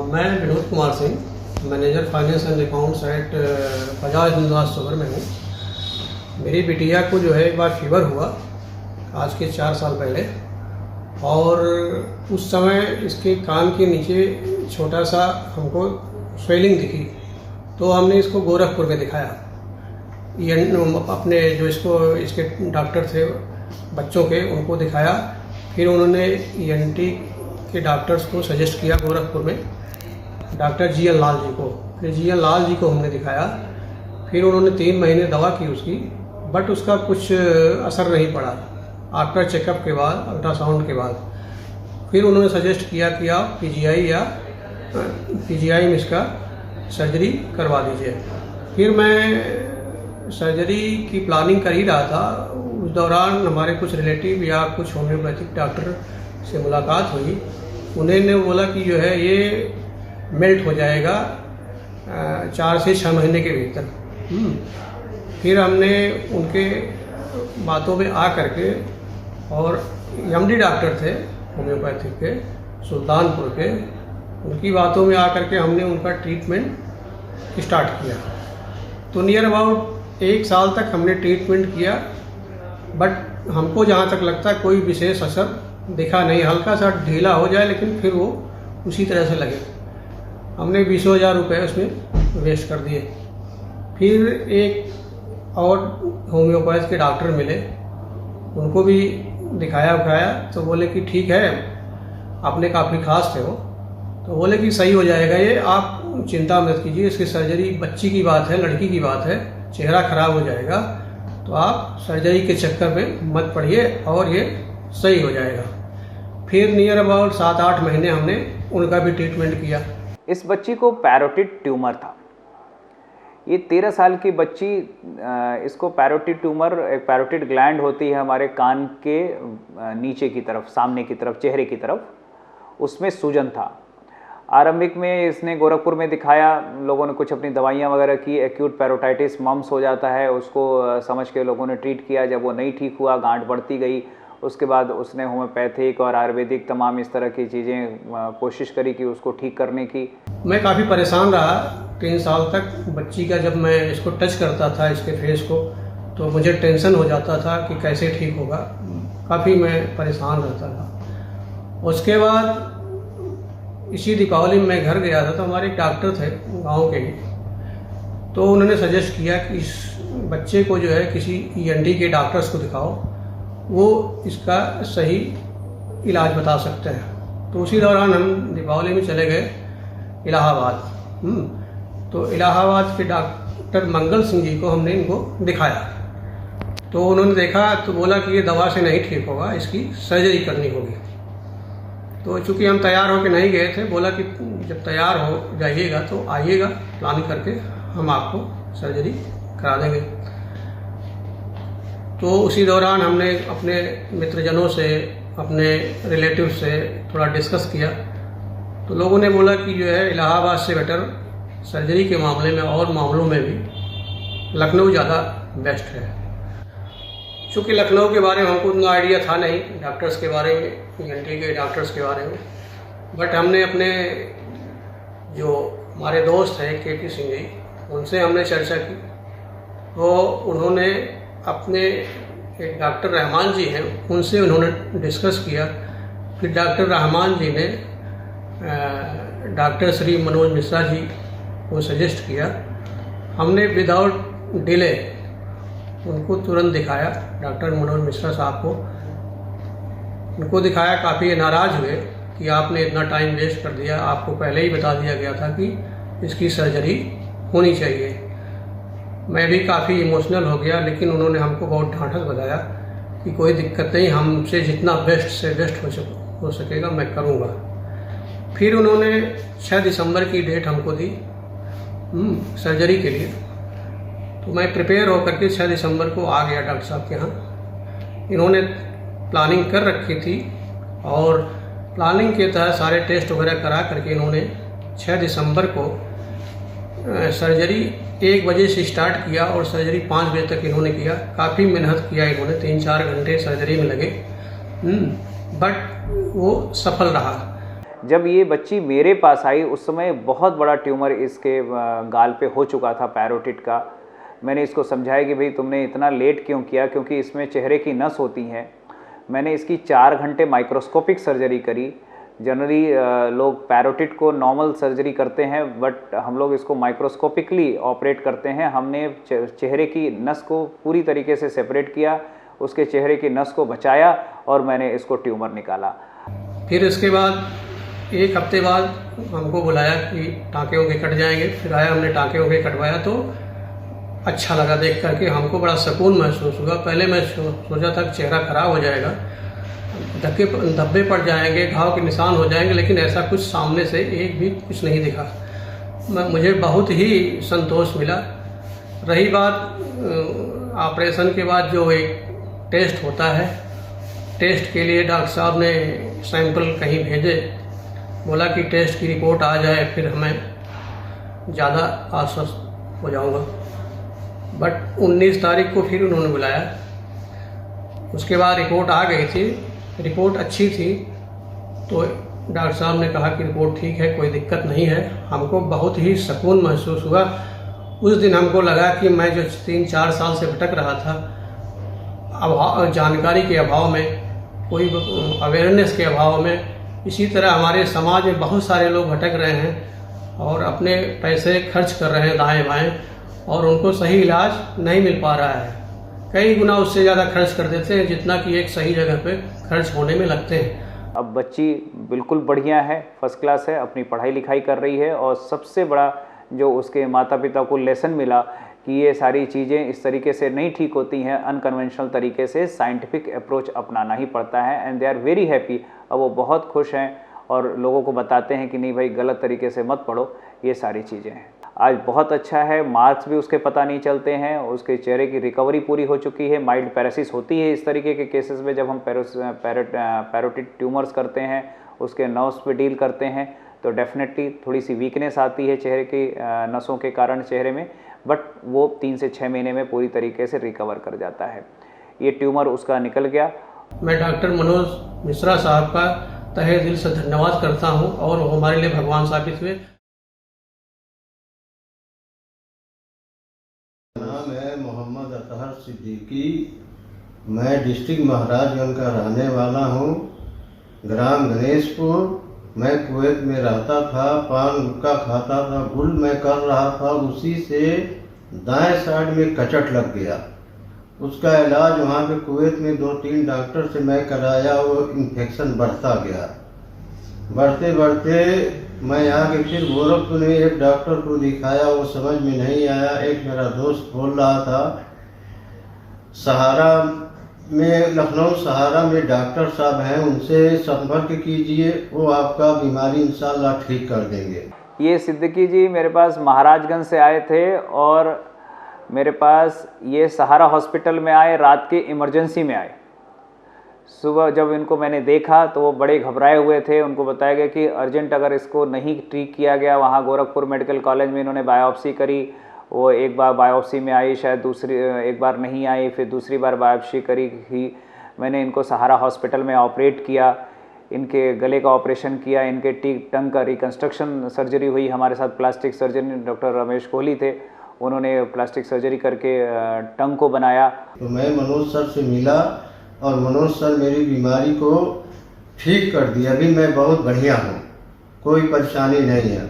मैं Vinod Kumar Singh, manager finance and accounts at Bajaj Hindustan sugar में हूँ। मेरी बिटिया को जो है एक बार फीवर हुआ आज के 4 साल पहले, और उस समय इसके कान के नीचे छोटा सा हमको स्वेलिंग दिखी, तो हमने इसको गोरखपुर में दिखाया। अपने जो इसके डॉक्टर थे बच्चों के, उनको दिखाया। फिर उन्होंने ENT के डॉक्टर्स को सजेस्ट किया गोरखपुर में, डॉक्टर GN लाल जी को। फिर GN लाल जी को हमने दिखाया। फिर उन्होंने 3 महीने दवा की उसकी, बट उसका कुछ असर नहीं पड़ा। आफ्टर चेकअप के बाद, अल्ट्रासाउंड के बाद, फिर उन्होंने सजेस्ट किया कि आप PGI में इसका सर्जरी करवा दीजिए। फिर मैं सर्जरी की प्लानिंग कर ही रहा था। उस दौरान हमारे कुछ रिलेटिव या कुछ होम्योपैथिक डॉक्टर से मुलाकात हुई। उन्होंने बोला कि जो है ये मेल्ट हो जाएगा 4 से 6 महीने के भीतर। फिर हमने उनके बातों में आ करके, और MD डॉक्टर थे होम्योपैथिक के सुल्तानपुर के, उनकी बातों में आ करके हमने उनका ट्रीटमेंट स्टार्ट किया। तो नियर अबाउट 1 साल तक हमने ट्रीटमेंट किया, बट हमको जहाँ तक लगता है कोई विशेष असर दिखा नहीं। हल्का सा ढीला हो जाए, लेकिन फिर वो उसी तरह से लगे। हमने 20,000 रुपये उसमें वेस्ट कर दिए। फिर एक और होम्योपैथ के डॉक्टर मिले, उनको भी दिखाया तो बोले कि ठीक है, आपने काफ़ी खास थे वो, तो बोले कि सही हो जाएगा ये, आप चिंता मत कीजिए। इसकी सर्जरी बच्ची की बात है, लड़की की बात है, चेहरा खराब हो जाएगा, तो आप सर्जरी के चक्कर में मत पड़िए और ये सही हो जाएगा। फिर नियर अबाउट 7-8 महीने हमने उनका भी ट्रीटमेंट किया। इस बच्ची को पैरोटिड ट्यूमर था। ये 13 साल की बच्ची, इसको पैरोटिड ट्यूमर, एक पैरोटिड ग्लैंड होती है हमारे कान के नीचे की तरफ, सामने की तरफ, चेहरे की तरफ, उसमें सूजन था। आरंभिक में इसने गोरखपुर में दिखाया, लोगों ने कुछ अपनी दवाइयाँ वगैरह की। एक्यूट पैरोटाइटिस मम्स हो जाता है, उसको समझ के लोगों ने ट्रीट किया। जब वो नहीं ठीक हुआ, गांठ बढ़ती गई, उसके बाद उसने होम्योपैथिक और आयुर्वेदिक तमाम इस तरह की चीज़ें कोशिश करी कि उसको ठीक करने की। मैं काफ़ी परेशान रहा 3 साल तक। बच्ची का जब मैं इसको टच करता था, इसके फेस को, तो मुझे टेंशन हो जाता था कि कैसे ठीक होगा। काफ़ी मैं परेशान रहता था। उसके बाद इसी दीपावली में मैं घर गया था, तो हमारे एक डॉक्टर थे गांव के ही, तो उन्होंने सजेस्ट किया कि इस बच्चे को जो है किसी ENT के डॉक्टर्स को दिखाओ, वो इसका सही इलाज बता सकते हैं। तो उसी दौरान हम दीपावली में चले गए इलाहाबाद। तो इलाहाबाद के डॉक्टर मंगल सिंह जी को हमने इनको दिखाया। तो उन्होंने देखा तो बोला कि ये दवा से नहीं ठीक होगा, इसकी सर्जरी करनी होगी। तो चूँकि हम तैयार होकर नहीं गए थे, बोला कि जब तैयार हो जाइएगा तो आइएगा, प्लान करके हम आपको सर्जरी करा देंगे। तो उसी दौरान हमने अपने मित्रजनों से, अपने रिलेटिव से थोड़ा डिस्कस किया। तो लोगों ने बोला कि जो है इलाहाबाद से बेटर सर्जरी के मामले में और मामलों में भी लखनऊ ज़्यादा बेस्ट है। चूँकि लखनऊ के बारे में हमको उतना आइडिया था नहीं, डॉक्टर्स के बारे में, ENT के डॉक्टर्स के बारे में, बट हमने अपने जो हमारे दोस्त हैं KP सिंह जी, उनसे हमने चर्चा की। तो उन्होंने अपने एक डॉक्टर रहमान जी हैं, उनसे उन्होंने डिस्कस किया। फिर डॉक्टर रहमान जी ने डॉक्टर श्री मनोज मिश्रा जी को सजेस्ट किया। हमने विदाउट डिले उनको तुरंत दिखाया, डॉक्टर मनोज मिश्रा साहब को। उनको दिखाया, काफ़ी नाराज़ हुए कि आपने इतना टाइम वेस्ट कर दिया, आपको पहले ही बता दिया गया था कि इसकी सर्जरी होनी चाहिए। मैं भी काफ़ी इमोशनल हो गया, लेकिन उन्होंने हमको बहुत ढांढस बताया कि कोई दिक्कत नहीं, हमसे जितना बेस्ट से बेस्ट हो सकेगा मैं करूँगा। फिर उन्होंने 6 दिसंबर की डेट हमको दी सर्जरी के लिए। तो मैं प्रिपेयर होकर के 6 दिसंबर को आ गया डॉक्टर साहब के यहाँ। इन्होंने प्लानिंग कर रखी थी, और प्लानिंग के तहत सारे टेस्ट वगैरह करा करके इन्होंने 6 दिसंबर को सर्जरी 1 बजे से स्टार्ट किया, और सर्जरी 5 बजे तक इन्होंने किया। काफ़ी मेहनत किया इन्होंने, 3-4 घंटे सर्जरी में लगे, बट वो सफल रहा। जब ये बच्ची मेरे पास आई उस समय बहुत बड़ा ट्यूमर इसके गाल पे हो चुका था, पैरोटिड का। मैंने इसको समझाया कि भाई तुमने इतना लेट क्यों किया, क्योंकि इसमें चेहरे की नस होती हैं। मैंने इसकी 4 घंटे माइक्रोस्कोपिक सर्जरी करी। जनरली लोग पैरोटिड को नॉर्मल सर्जरी करते हैं, बट हम लोग इसको माइक्रोस्कोपिकली ऑपरेट करते हैं। हमने चेहरे की नस को पूरी तरीके से सेपरेट किया, उसके चेहरे की नस को बचाया और मैंने इसको ट्यूमर निकाला। फिर इसके बाद 1 हफ्ते बाद हमको बुलाया कि टाँके होके कट जाएंगे। फिर आया, हमने टाँके होके कटवाया तो अच्छा लगा देख करके, हमको बड़ा सुकून महसूस हुआ। पहले मैं सोचा था कि चेहरा खराब हो जाएगा, धब्बे पड़ जाएंगे, घाव के निशान हो जाएंगे, लेकिन ऐसा कुछ सामने से एक भी कुछ नहीं दिखा। मुझे बहुत ही संतोष मिला। रही बात ऑपरेशन के बाद जो एक टेस्ट होता है, टेस्ट के लिए डॉक्टर साहब ने सैंपल कहीं भेजे, बोला कि टेस्ट की रिपोर्ट आ जाए फिर हमें ज़्यादा आश्वस्त हो जाऊंगा। बट 19 तारीख को फिर उन्होंने बुलाया। उसके बाद रिपोर्ट आ गई थी, रिपोर्ट अच्छी थी, तो डॉक्टर साहब ने कहा कि रिपोर्ट ठीक है, कोई दिक्कत नहीं है। हमको बहुत ही सुकून महसूस हुआ। उस दिन हमको लगा कि मैं जो 3-4 साल से भटक रहा था, जानकारी के अभाव में, कोई अवेयरनेस के अभाव में, इसी तरह हमारे समाज में बहुत सारे लोग भटक रहे हैं और अपने पैसे खर्च कर रहे हैं दाएं बाएं, और उनको सही इलाज नहीं मिल पा रहा है। कई गुना उससे ज़्यादा खर्च कर देते हैं जितना कि एक सही जगह पे खर्च होने में लगते हैं। अब बच्ची बिल्कुल बढ़िया है, फर्स्ट क्लास है, अपनी पढ़ाई लिखाई कर रही है, और सबसे बड़ा जो उसके माता पिता को लेसन मिला कि ये सारी चीज़ें इस तरीके से नहीं ठीक होती हैं, अनकन्वेंशनल तरीके से साइंटिफिक अप्रोच अपनाना ही पड़ता है। And they are very happy. अब वो बहुत खुश हैं और लोगों को बताते हैं कि नहीं भाई गलत तरीके से मत पढ़ो, ये सारी चीज़ें हैं। आज बहुत अच्छा है, मार्क्स भी उसके पता नहीं चलते हैं, उसके चेहरे की रिकवरी पूरी हो चुकी है। माइल्ड पैरासिस होती है इस तरीके के केसेस में, जब हम पैरोटिड ट्यूमर्स करते हैं, उसके नर्व्स पे डील करते हैं, तो डेफिनेटली थोड़ी सी वीकनेस आती है चेहरे की नसों के कारण चेहरे में, बट वो 3 से 6 महीने में पूरी तरीके से रिकवर कर जाता है। ये ट्यूमर उसका निकल गया। मैं डॉक्टर मनोज मिश्रा साहब का तहे दिल से धन्यवाद करता हूँ, और वो हमारे लिए भगवान साबित हुए। नाम है मोहम्मद अतहर सिद्दीकी। मैं डिस्ट्रिक्ट महाराजगंज का रहने वाला हूँ, ग्राम गणेशपुर। मैं कुवैत में रहता था, पान गुटखा खाता था, गुल मैं कर रहा था, उसी से दाएं साइड में कचट लग गया। उसका इलाज वहाँ पे कुवैत में 2-3 डॉक्टर से मैं कराया, वो इन्फेक्शन बढ़ता गया। बढ़ते बढ़ते मैं यहाँ के फिर गोरखपुर में एक डॉक्टर को दिखाया, वो समझ में नहीं आया। एक मेरा दोस्त बोल रहा था सहारा में, लखनऊ सहारा में डॉक्टर साहब हैं, उनसे संपर्क कीजिए, वो आपका बीमारी इंशाल्लाह ठीक कर देंगे। ये सिद्दीकी जी मेरे पास महाराजगंज से आए थे, और मेरे पास ये सहारा हॉस्पिटल में आए, रात के इमरजेंसी में आए। सुबह जब इनको मैंने देखा तो वो बड़े घबराए हुए थे। उनको बताया गया कि अर्जेंट अगर इसको नहीं ठीक किया गया, वहाँ गोरखपुर मेडिकल कॉलेज में इन्होंने बायोप्सी करी, वो एक बार बायोप्सी में आई, शायद दूसरी एक बार नहीं आई, फिर दूसरी बार बायोप्सी करी ही। मैंने इनको सहारा हॉस्पिटल में ऑपरेट किया, इनके गले का ऑपरेशन किया, इनके टंग का रिकन्स्ट्रक्शन सर्जरी हुई। हमारे साथ plastic surgeon doctor Ramesh Kohli थे, उन्होंने प्लास्टिक सर्जरी करके टंग को बनाया। तो मैं मनोज सर से मिला और मनोज सर मेरी बीमारी को ठीक कर दिया। अभी मैं बहुत बढ़िया हूँ, कोई परेशानी नहीं है।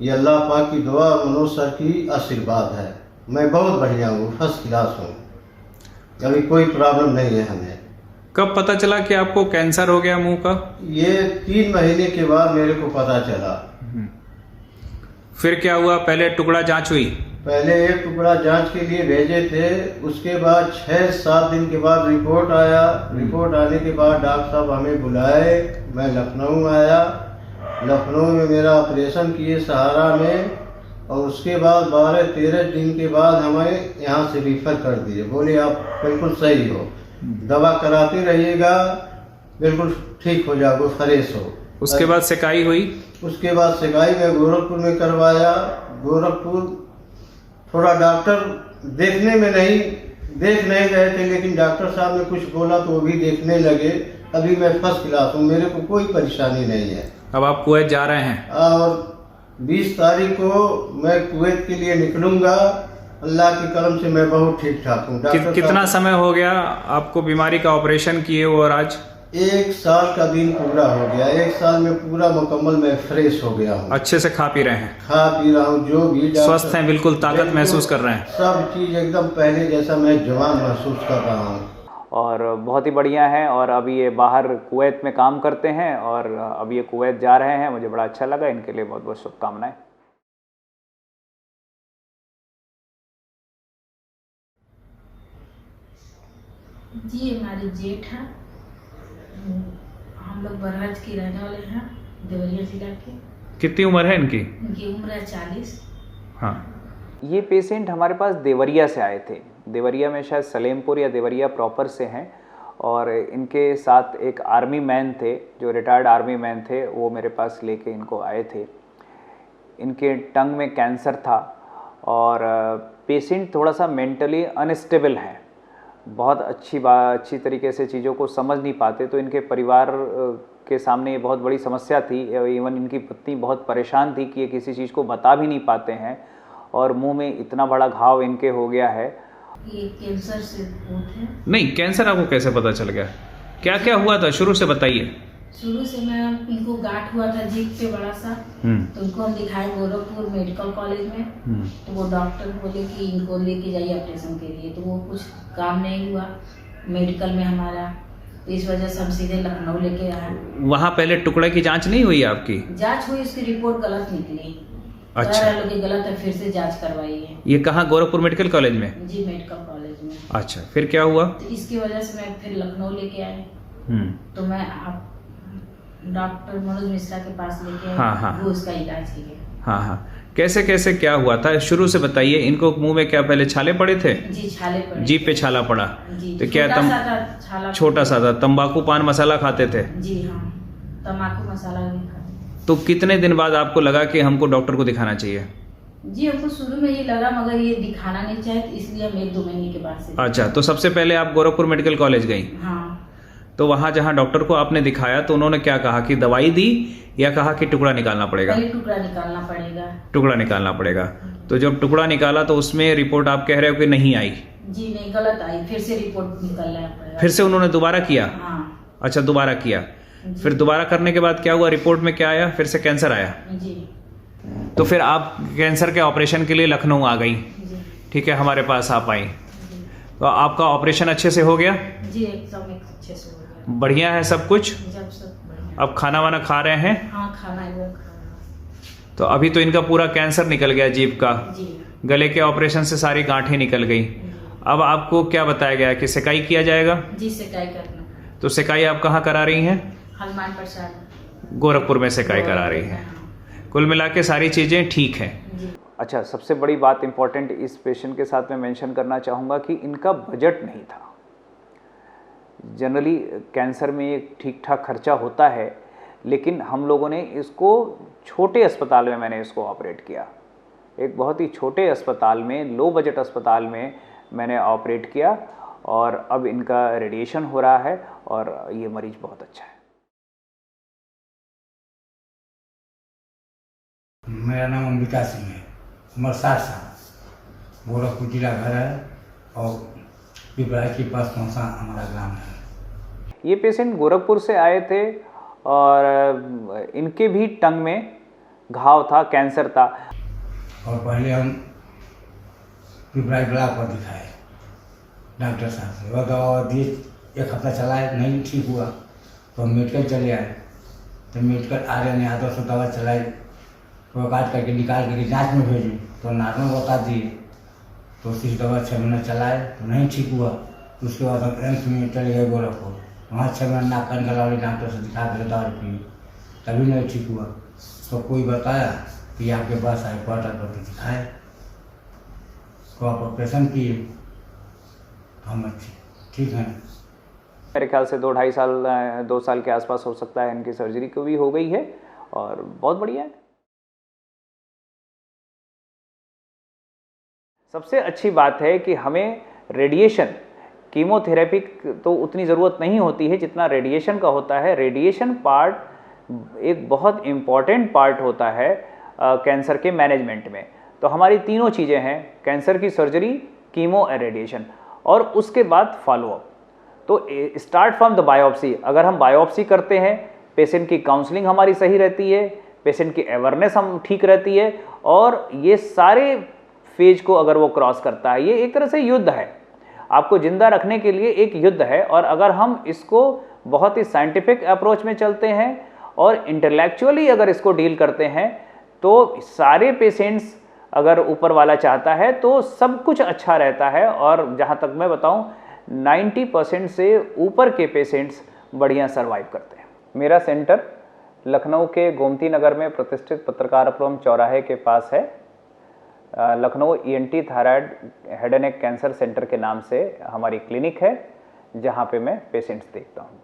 ये अल्लाह पाक की दुआ और मनोज सर की आशीर्वाद है। मैं बहुत बढ़िया हूँ, फर्स्ट क्लास हूँ, अभी कोई प्रॉब्लम नहीं है हमें। कब पता चला कि आपको कैंसर हो गया मुंह का? ये 3 महीने के बाद मेरे को पता चला। फिर क्या हुआ? पहले टुकड़ा जांच हुई? पहले एक टुकड़ा जांच के लिए भेजे थे, उसके बाद 6-7 दिन के बाद रिपोर्ट आया। रिपोर्ट आने के बाद डॉक्टर साहब हमें बुलाए, मैं लखनऊ आया। लखनऊ में मेरा ऑपरेशन किए सहारा में, और उसके बाद 12-13 दिन के बाद हमें यहाँ से रिफर कर दिए। बोले आप बिल्कुल सही हो, दवा कराते रहिएगा, बिल्कुल ठीक हो जाओगे, फ्रेश हो। उसके बाद सिकाई हुई? उसके बाद सिकाई में गोरखपुर में करवाया। गोरखपुर थोड़ा डॉक्टर देखने में नहीं देख नहीं रहे थे, लेकिन डॉक्टर साहब ने कुछ बोला तो वो भी देखने लगे। अभी मैं फर्स्ट क्लास हूँ, मेरे को कोई परेशानी नहीं है। अब आप कुवैत जा रहे हैं? और 20 तारीख को मैं कुवैत के लिए निकलूंगा। अल्लाह के करम से मैं बहुत ठीक ठाक हूँ। कितना समय हो गया आपको बीमारी का ऑपरेशन किए हुए और आज? 1 साल का दिन पूरा हो गया। 1 साल में पूरा मुकम्मल मैं फ्रेश हो गया हूँ। अच्छे से खा पी रहे हैं? खा पी रहा हूँ, जो भी स्वस्थ हैं, बिल्कुल ताकत महसूस कर रहे हैं? सब चीज एकदम पहले जैसा मैं जवान महसूस कर रहा हूँ। और बहुत ही बढ़िया है। और अभी ये बाहर कुवैत में काम करते हैं और अब ये कुवैत जा रहे हैं। मुझे बड़ा अच्छा लगा, इनके लिए बहुत बहुत शुभकामनाएं। जी हमारे जेठ हैं, हम लोग बरहज के रहने वाले हैं, देवरिया जिला के। कितनी उम्र है इनकी? इनकी उम्र है 40। हाँ। ये पेशेंट हमारे पास देवरिया से आए थे। देवरिया में शायद सलेमपुर या देवरिया प्रॉपर से हैं। और इनके साथ एक आर्मी मैन थे, जो रिटायर्ड आर्मी मैन थे, वो मेरे पास लेके इनको आए थे। इनके टंग में कैंसर था और पेशेंट थोड़ा सा मेंटली अनस्टेबल है। बहुत अच्छी तरीके से चीज़ों को समझ नहीं पाते। तो इनके परिवार के सामने ये बहुत बड़ी समस्या थी। इवन इनकी पत्नी बहुत परेशान थी कि ये किसी चीज़ को बता भी नहीं पाते हैं और मुंह में इतना बड़ा घाव इनके हो गया है। ये कैंसर से बहुत है। नहीं, कैंसर आपको कैसे पता चल गया? क्या क्या हुआ था शुरू से बताइए। शुरू से मैं इनको गांठ हुआ था जीभ पे बड़ा सा, तो उनको हम दिखाए गोरखपुर मेडिकल कॉलेज में। तो वो डॉक्टर बोले कि इनको लेके जाइए ऑपरेशन के लिए। तो वो कुछ काम नहीं हुआ मेडिकल में हमारा, तो इस वजह से हम सीधे लखनऊ लेके आए। वहाँ पहले टुकड़े की जांच नहीं हुई आपकी? जांच हुई, उसकी रिपोर्ट गलत निकली। अच्छा, लोग गलत है, फिर से जांच करवाई है। ये कहाँ? गोरखपुर मेडिकल कॉलेज में? जी मेडिकल कॉलेज में। अच्छा, फिर क्या हुआ? तो इसकी वजह से मैं फिर लखनऊ लेके आए। तो मैं डॉक्टर मनोज मिश्रा के पास लेके आए। हाँ। वो उसका इलाज किए। हाँ। कैसे कैसे क्या हुआ था शुरू से बताइए। इनको मुंह में क्या पहले छाले पड़े थे? जी छाले पड़े। जीभ पे छाला पड़ा? जी, तो क्या छोटा सा था? तंबाकू पान मसाला खाते थे? जी हाँ, तम्बाकू मसाला भी खाते। तो कितने दिन बाद आपको लगा कि हमको डॉक्टर को दिखाना चाहिए? जी हमको शुरू में ये लगा, मगर ये दिखाना नहीं चाहे, तो इसलिए हम 1-2 महीने के बाद से। अच्छा, तो सबसे पहले आप गोरखपुर मेडिकल कॉलेज गई? हाँ। तो वहाँ जहाँ डॉक्टर को आपने दिखाया तो उन्होंने क्या कहा कि दवाई दी या कहा कि टुकड़ा निकालना पड़ेगा? पहले टुकड़ा निकालना पड़ेगा। टुकड़ा निकालना पड़ेगा। तो जब टुकड़ा निकाला तो उसमें रिपोर्ट आप कह रहे हो कि नहीं आई? जी नहीं, गलत आई। फिर से रिपोर्ट निकालना पड़ेगा। फिर से उन्होंने दोबारा किया? हाँ। अच्छा, दोबारा किया। फिर दोबारा करने के बाद क्या हुआ? रिपोर्ट में क्या आया? फिर से कैंसर आया? जी। तो फिर आप कैंसर के ऑपरेशन के लिए लखनऊ आ गई? जी। ठीक है, हमारे पास आप आई। तो आपका ऑपरेशन अच्छे से हो गया? जी एकदम अच्छे से हो गया। बढ़िया है सब कुछ? जब सब बढ़िया। अब खाना वाना खा रहे हैं? हाँ खाना एकदम खाना। तो अभी तो इनका पूरा कैंसर निकल गया जीभ का। जी। गले के ऑपरेशन से सारी गांठें निकल गई। अब आपको क्या बताया गया है कि सिकाई किया जाएगा? जी सिकाई करना। तो सिकाई आप कहाँ करा रही हैं? हनुमान प्रसाद गोरखपुर में सिकाई करा रही हैं। कुल मिला के सारी चीज़ें ठीक हैं। अच्छा, सबसे बड़ी बात इम्पॉर्टेंट इस पेशेंट के साथ मैं मेंशन करना चाहूँगा कि इनका बजट नहीं था। जनरली कैंसर में एक ठीक ठाक खर्चा होता है, लेकिन हम लोगों ने इसको छोटे अस्पताल में मैंने इसको ऑपरेट किया। एक बहुत ही छोटे अस्पताल में, लो बजट अस्पताल में मैंने ऑपरेट किया और अब इनका रेडिएशन हो रहा है और ये मरीज बहुत अच्छा है। मेरा नाम अंबिका सिंह है, उम्र 60 साल, गोरखपुर जिला घर है और पिपराही के पास पहुँचा हमारा ग्राम है। ये पेशेंट गोरखपुर से आए थे और इनके भी टंग में घाव था, कैंसर था। और पहले हम पिपराही ब्लॉक पर दिखाए डॉक्टर साहब से, वो दवा दिए, 1 हफ्ता चलाए, नहीं ठीक हुआ तो हम मेडिकल चले आए। तो मेडिकल आर्यन ने आदर से दवा चलाई, वो काट करके निकाल करके जांच में भेजी तो नॉर्मल बता दिए। तो उसी दवा 6 महीना चलाए तो नहीं ठीक हुआ। तो उसके बाद हम एम्स में चले गए गोरखपुर, वहाँ 6 महीना नाक कान गला वाले डॉक्टर से दिखा कर दवा पी, तभी नहीं ठीक हुआ। तो कोई बताया कि आपके पास आए, क्वार्टर पर दिखाए तो आप ऑपरेशन किए तो हम ठीक हैं। मेरे ख्याल से 2 साल के आसपास हो सकता है इनकी सर्जरी को भी हो गई है और बहुत बढ़िया है। सबसे अच्छी बात है कि हमें रेडिएशन, कीमोथेरेपी तो उतनी ज़रूरत नहीं होती है जितना रेडिएशन का होता है। रेडिएशन पार्ट एक बहुत इम्पॉर्टेंट पार्ट होता है कैंसर के मैनेजमेंट में। तो हमारी तीनों चीज़ें हैं, कैंसर की सर्जरी, कीमो एंड रेडिएशन, और उसके बाद फॉलोअप। तो स्टार्ट फ्रॉम द बायोप्सी। अगर हम बायोप्सी करते हैं, पेशेंट की काउंसलिंग हमारी सही रहती है, पेशेंट की अवेयरनेस हम ठीक रहती है, और ये सारे फेज को अगर वो क्रॉस करता है, ये एक तरह से युद्ध है, आपको जिंदा रखने के लिए एक युद्ध है। और अगर हम इसको बहुत ही साइंटिफिक अप्रोच में चलते हैं और इंटेलेक्चुअली अगर इसको डील करते हैं, तो सारे पेशेंट्स अगर ऊपर वाला चाहता है तो सब कुछ अच्छा रहता है। और जहाँ तक मैं बताऊँ 90% से ऊपर के पेशेंट्स बढ़िया सर्वाइव करते हैं। मेरा सेंटर लखनऊ के गोमती नगर में प्रतिष्ठित पत्रकारापुरम चौराहे के पास है। Lucknow ENT thyroid head and neck cancer centre के नाम से हमारी क्लिनिक है, जहाँ पे मैं पेशेंट्स देखता हूँ।